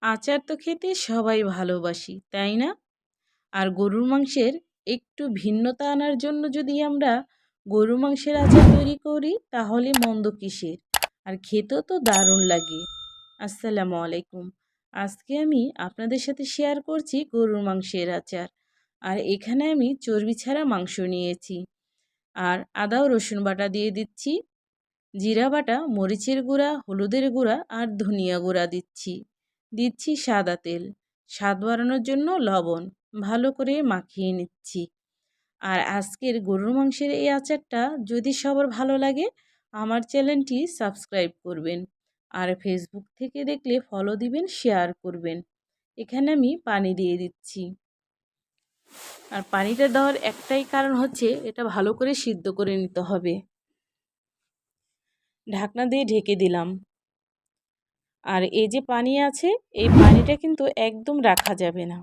আচার তো খেতে সবাই ভালোবাসি, তাই না? আর গরুর মাংসের একটু ভিন্নতা আনার জন্য যদি আমরা গরুর মাংসের আচার তৈরি করি তাহলে মন্দ কিসের? আর খেতেও তো দারুণ লাগে। আসসালামু আলাইকুম। আজকে আমি আপনাদের সাথে শেয়ার করছি গরুর মাংসের আচার। আর এখানে আমি চর্বি ছাড়া মাংস নিয়েছি। আর আদা ও রসুন বাটা দিয়ে দিচ্ছি, জিরা বাটা, মরিচের গুঁড়া, হলুদের গুঁড়া আর ধনিয়া গুঁড়া দিচ্ছি। দিচ্ছি সাদা তেল, স্বাদ বাড়ানোর জন্য লবণ। ভালো করে মাখিয়ে নিচ্ছি। আর আজকের গরুর মাংসের এই আচারটা যদি সবার ভালো লাগে, আমার চ্যানেলটি সাবস্ক্রাইব করবেন। আর ফেসবুক থেকে দেখলে ফলো দিবেন, শেয়ার করবেন। এখানে আমি পানি দিয়ে দিচ্ছি। আর পানিটা দেওয়ার একটাই কারণ হচ্ছে এটা ভালো করে সিদ্ধ করে নিতে হবে। ঢাকনা দিয়ে ঢেকে দিলাম। আর এই যে পানি আছে, এই পানিটা কিন্তু একদম রাখা যাবে না।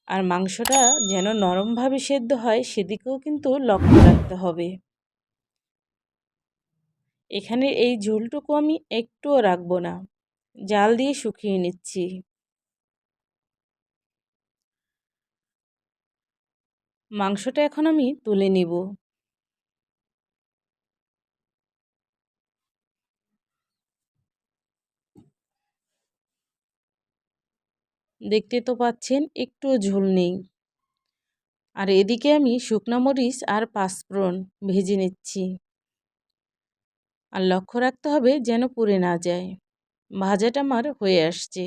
আর মাংসটা যেন নরমভাবে সেদ্ধ হয় সেদিকেও কিন্তু লক্ষ্য রাখতে হবে। এখানে এই ঝোলটুকু আমি একটুও রাখবো না, জাল দিয়ে শুকিয়ে নিচ্ছি। মাংসটা এখন আমি তুলে নিব। দেখতে তো পাচ্ছেন একটুও ঝোল নেই। আর এদিকে আমি শুকনা মরিচ আর পাঁচফোড়ন ভেজে নিচ্ছি। আর লক্ষ্য রাখতে হবে যেন পুড়ে না যায়। ভাজাটা আমার হয়ে আসছে।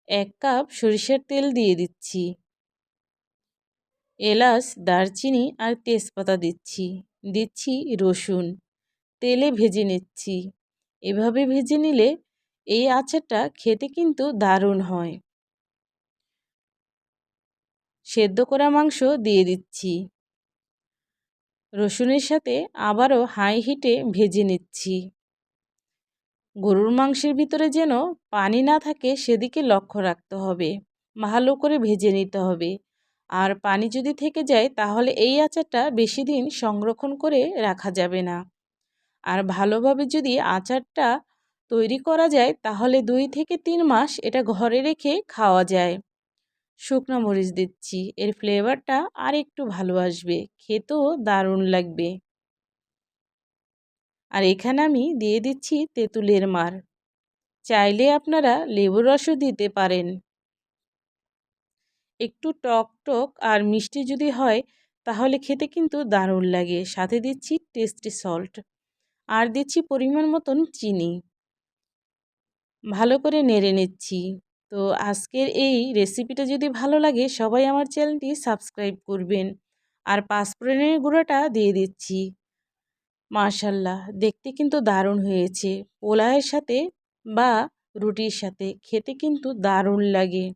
1 কাপ সরিষার তেল দিয়ে দিচ্ছি। এলাচ, দারচিনি আর তেজপাতা দিচ্ছি। দিচ্ছি রসুন। তেলে ভেজে নিচ্ছি। এভাবে ভেজে নিলে এই আচারটা খেতে কিন্তু দারুণ হয়। সেদ্ধ করা মাংস দিয়ে দিচ্ছি। রসুনের সাথে আবারও হাই হিটে ভেজে নিচ্ছি। গরুর মাংসের ভিতরে যেন পানি না থাকে সেদিকে লক্ষ্য রাখতে হবে। ভালো করে ভেজে নিতে হবে। আর পানি যদি থেকে যায় তাহলে এই আচারটা বেশি দিন সংরক্ষণ করে রাখা যাবে না। আর ভালোভাবে যদি আচারটা তৈরি করা যায় তাহলে 2 থেকে 3 মাস এটা ঘরে রেখে খাওয়া যায়। শুকনো মরিচ দিচ্ছি, এর ফ্লেভারটা আর একটু ভালো আসবে, খেতেও দারুণ লাগবে। আর এখানে আমি দিয়ে দিচ্ছি তেঁতুলের মার। চাইলে আপনারা লেবুর রসও দিতে পারেন। একটু টক টক আর মিষ্টি যদি হয় তাহলে খেতে কিন্তু দারুণ লাগে। সাথে দিচ্ছি টেস্টি সল্ট আর দিচ্ছি পরিমাণ মতন চিনি। ভালো করে নেড়ে নিচ্ছি। তো আজকের এই রেসিপিটা যদি ভালো লাগে সবাই আমার চ্যানেলটি সাবস্ক্রাইব করবেন। আর পাঁচফোড়নের গুঁড়োটা দিয়ে দিচ্ছি। মাশাল্লাহ, দেখতে কিন্তু দারুণ হয়েছে। পোলাওয়ের সাথে বা রুটির সাথে খেতে কিন্তু দারুণ লাগে।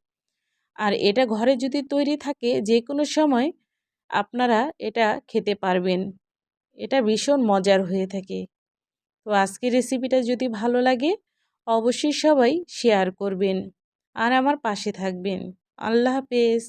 আর এটা ঘরে যদি তৈরি থাকে যে কোনো সময় আপনারা এটা খেতে পারবেন। এটা ভীষণ মজার হয়ে থাকে। তো আজকের রেসিপিটা যদি ভালো লাগে অবশ্যই সবাই শেয়ার করবেন আর আমার পাশে থাকবেন। আল্লাহ হাফেজ।